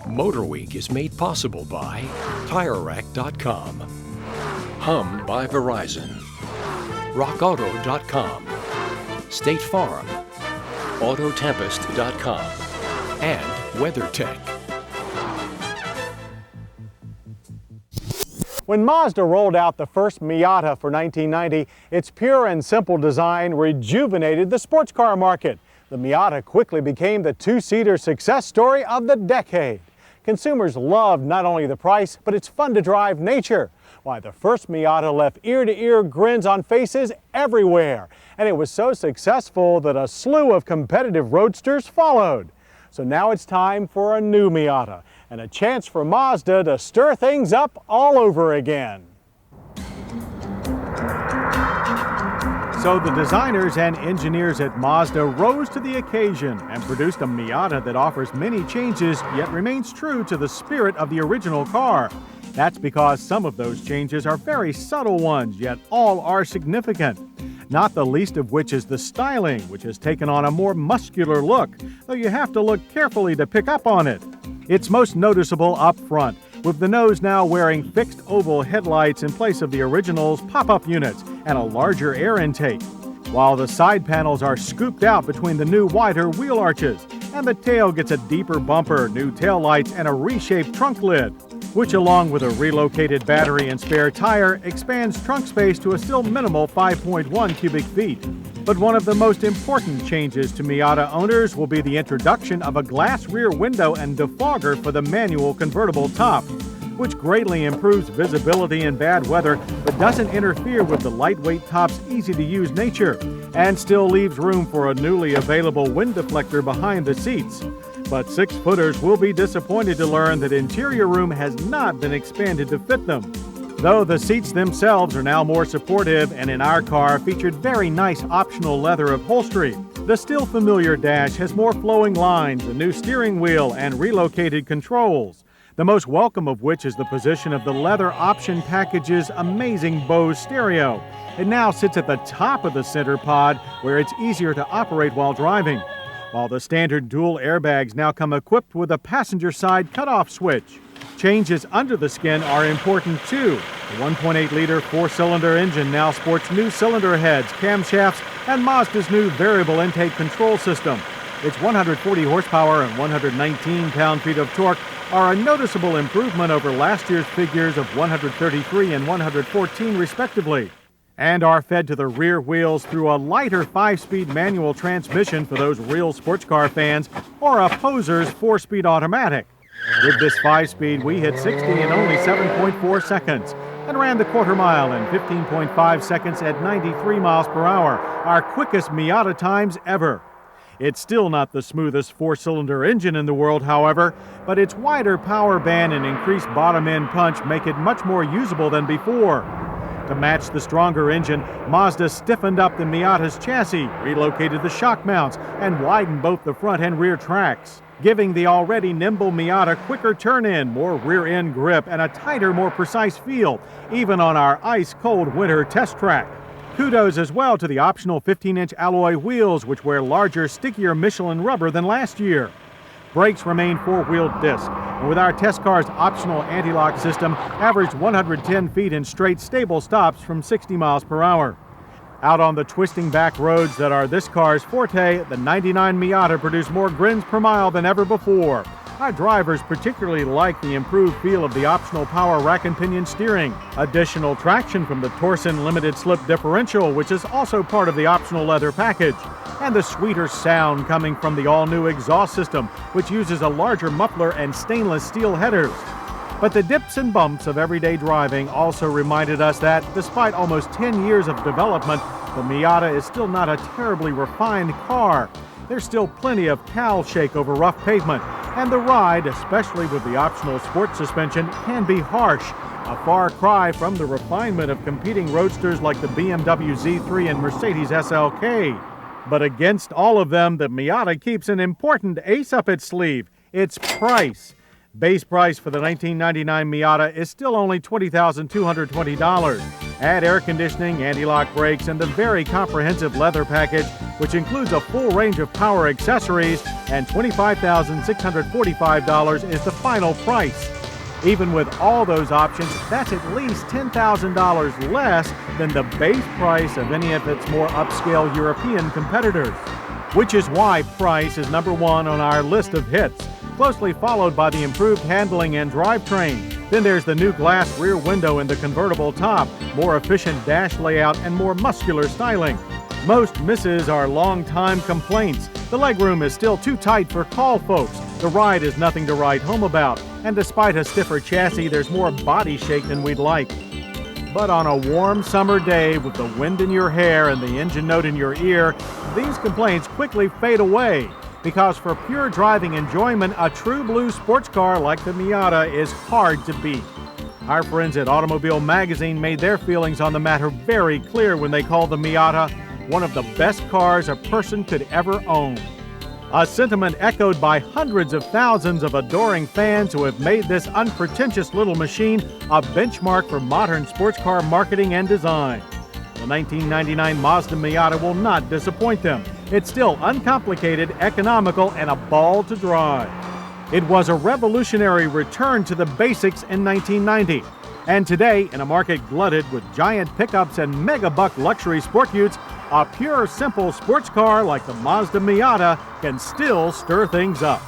MotorWeek is made possible by TireRack.com, Hum by Verizon, RockAuto.com, State Farm, Autotempest.com, and WeatherTech. When Mazda rolled out the first Miata for 1990, its pure and simple design rejuvenated the sports car market. The Miata quickly became the two-seater success story of the decade. Consumers loved not only the price, but its fun-to-drive nature. Why, the first Miata left ear-to-ear grins on faces everywhere. And it was so successful that a slew of competitive roadsters followed. So now it's time for a new Miata and a chance for Mazda to stir things up all over again. So the designers and engineers at Mazda rose to the occasion and produced a Miata that offers many changes yet remains true to the spirit of the original car. That's because some of those changes are very subtle ones, yet all are significant. Not the least of which is the styling, which has taken on a more muscular look, though you have to look carefully to pick up on it. It's most noticeable up front, with the nose now wearing fixed oval headlights in place of the original's pop-up units and a larger air intake, while the side panels are scooped out between the new wider wheel arches, and the tail gets a deeper bumper, new taillights, and a reshaped trunk lid, which along with a relocated battery and spare tire expands trunk space to a still minimal 5.1 cubic feet. But one of the most important changes to Miata owners will be the introduction of a glass rear window and defogger for the manual convertible top, which greatly improves visibility in bad weather but doesn't interfere with the lightweight top's easy-to-use nature, and still leaves room for a newly available wind deflector behind the seats. But six-footers will be disappointed to learn that interior room has not been expanded to fit them, though the seats themselves are now more supportive and in our car featured very nice optional leather upholstery. The still familiar dash has more flowing lines, a new steering wheel, and relocated controls, the most welcome of which is the position of the leather option package's amazing Bose stereo. It now sits at the top of the center pod, where it's easier to operate while driving, while the standard dual airbags now come equipped with a passenger side cutoff switch. Changes under the skin are important too. The 1.8-liter four-cylinder engine now sports new cylinder heads, camshafts, and Mazda's new variable intake control system. Its 140 horsepower and 119 pound-feet of torque are a noticeable improvement over last year's figures of 133 and 114 respectively, and are fed to the rear wheels through a lighter 5-speed manual transmission for those real sports car fans, or a poser's 4-speed automatic. With this 5-speed, we hit 60 in only 7.4 seconds and ran the quarter mile in 15.5 seconds at 93 miles per hour, our quickest Miata times ever. It's still not the smoothest four-cylinder engine in the world, however, but its wider power band and increased bottom-end punch make it much more usable than before. To match the stronger engine, Mazda stiffened up the Miata's chassis, relocated the shock mounts, and widened both the front and rear tracks, giving the already nimble Miata quicker turn-in, more rear-end grip, and a tighter, more precise feel, even on our ice-cold winter test track. Kudos as well to the optional 15-inch alloy wheels, which wear larger, stickier Michelin rubber than last year. Brakes remain four-wheel disc, and with our test car's optional anti-lock system, averaged 110 feet in straight, stable stops from 60 miles per hour. Out on the twisting back roads that are this car's forte, the 99 Miata produced more grins per mile than ever before. Our drivers particularly like the improved feel of the optional power rack and pinion steering, additional traction from the Torsen limited slip differential, which is also part of the optional leather package, and the sweeter sound coming from the all-new exhaust system, which uses a larger muffler and stainless steel headers. But the dips and bumps of everyday driving also reminded us that, despite almost 10 years of development, the Miata is still not a terribly refined car. There's still plenty of cowl shake over rough pavement, and the ride, especially with the optional sport suspension, can be harsh, a far cry from the refinement of competing roadsters like the BMW Z3 and Mercedes SLK. But against all of them, the Miata keeps an important ace up its sleeve: its price. Base price for the 1999 Miata is still only $20,220. Add air conditioning, anti-lock brakes, and the very comprehensive leather package, which includes a full range of power accessories, and $25,645 is the final price. Even with all those options, that's at least $10,000 less than the base price of any of its more upscale European competitors. Which is why price is number one on our list of hits, closely followed by the improved handling and drivetrain. Then there's the new glass rear window and the convertible top, more efficient dash layout, and more muscular styling. Most misses are long-time complaints. The legroom is still too tight for tall folks. The ride is nothing to write home about. And despite a stiffer chassis, there's more body shake than we'd like. But on a warm summer day with the wind in your hair and the engine note in your ear, these complaints quickly fade away. Because for pure driving enjoyment, a true blue sports car like the Miata is hard to beat. Our friends at Automobile Magazine made their feelings on the matter very clear when they called the Miata one of the best cars a person could ever own. A sentiment echoed by hundreds of thousands of adoring fans who have made this unpretentious little machine a benchmark for modern sports car marketing and design. The 1999 Mazda Miata will not disappoint them. It's still uncomplicated, economical, and a ball to drive. It was a revolutionary return to the basics in 1990. And today, in a market glutted with giant pickups and mega-buck luxury sport utes, a pure, simple sports car like the Mazda Miata can still stir things up.